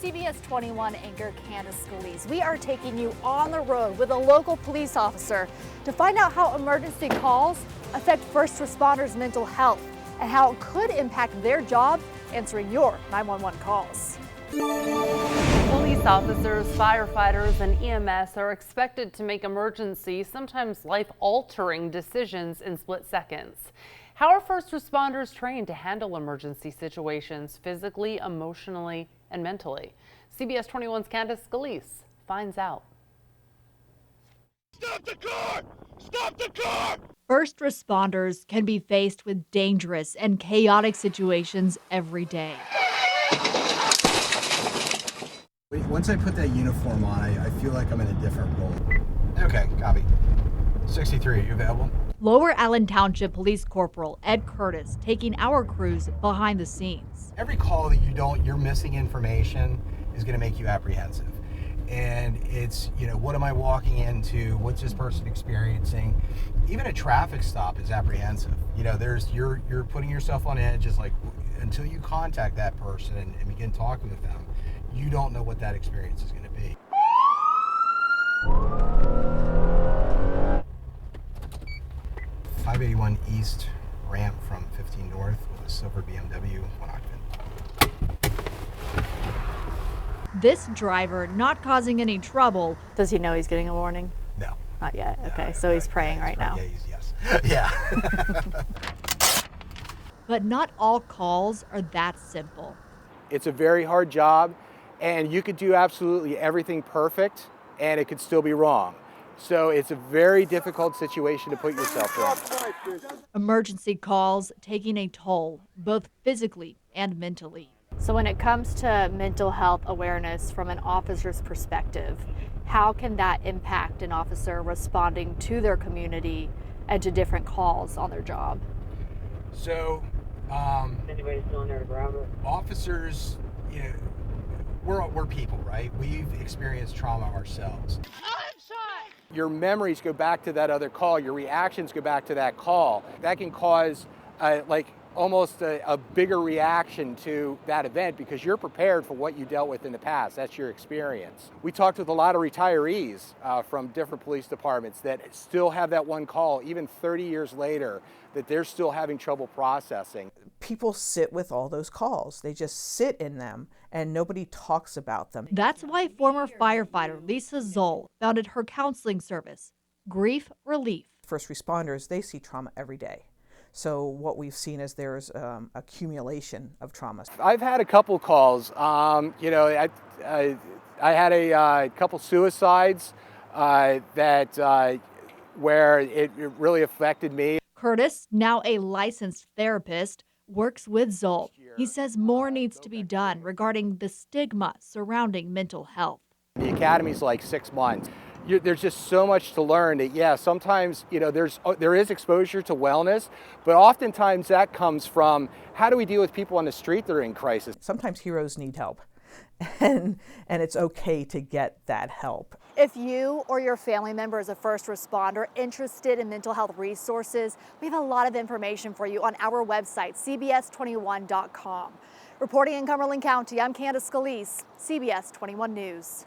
CBS 21 anchor Candace Scalise. We are taking you on the road with a local police officer to find out how emergency calls affect first responders' mental health and how it could impact their job answering your 911 calls. Police officers, firefighters, and EMS are expected to make emergency, sometimes life-altering decisions in split seconds. How are first responders trained to handle emergency situations physically, emotionally, and mentally? CBS 21's Candace Scalise finds out. Stop the car! Stop the car! First responders can be faced with dangerous and chaotic situations every day. Once I put that uniform on, I feel like I'm in a different role. Okay, copy. 63, you available? Lower Allen Township Police Corporal Ed Curtis taking our crews behind the scenes. Every call that you're missing information is going to make you apprehensive. And it's, what am I walking into? What's this person experiencing? Even a traffic stop is apprehensive. You're putting yourself on edge. It's like until you contact that person and begin talking with them, you don't know what that experience is going to be. .581 East ramp from 15 North with a silver BMW, 1 occupant. This driver not causing any trouble. Does he know he's getting a warning? No. Not yet. Okay, so he's praying right now. Yeah, yes. Yeah. But not all calls are that simple. It's a very hard job, and you could do absolutely everything perfect, and it could still be wrong. So it's a very difficult situation to put yourself in. Emergency calls taking a toll, both physically and mentally. So when it comes to mental health awareness from an officer's perspective, how can that impact an officer responding to their community and to different calls on their job? So, anybody still in there to grab it? Officers, we're people, right? We've experienced trauma ourselves. Your memories go back to that other call. Your reactions go back to that call. That can cause almost a bigger reaction to that event because you're prepared for what you dealt with in the past. That's your experience. We talked with a lot of retirees from different police departments that still have that one call, even 30 years later, that they're still having trouble processing. People sit with all those calls. They just sit in them and nobody talks about them. That's why former firefighter Lisa Zoll founded her counseling service, Grief Relief. First responders, they see trauma every day. So what we've seen is there's accumulation of trauma. I've had a couple calls. I had a couple suicides where it really affected me. Curtis, now a licensed therapist, works with Zoll. He says more needs to be done regarding the stigma surrounding mental health. The academy's like 6 months. There's just so much to learn that, sometimes, there is exposure to wellness, but oftentimes that comes from how do we deal with people on the street that are in crisis? Sometimes heroes need help, and it's okay to get that help. If you or your family member is a first responder interested in mental health resources, we have a lot of information for you on our website, cbs21.com. Reporting in Cumberland County, I'm Candace Scalise, CBS 21 News.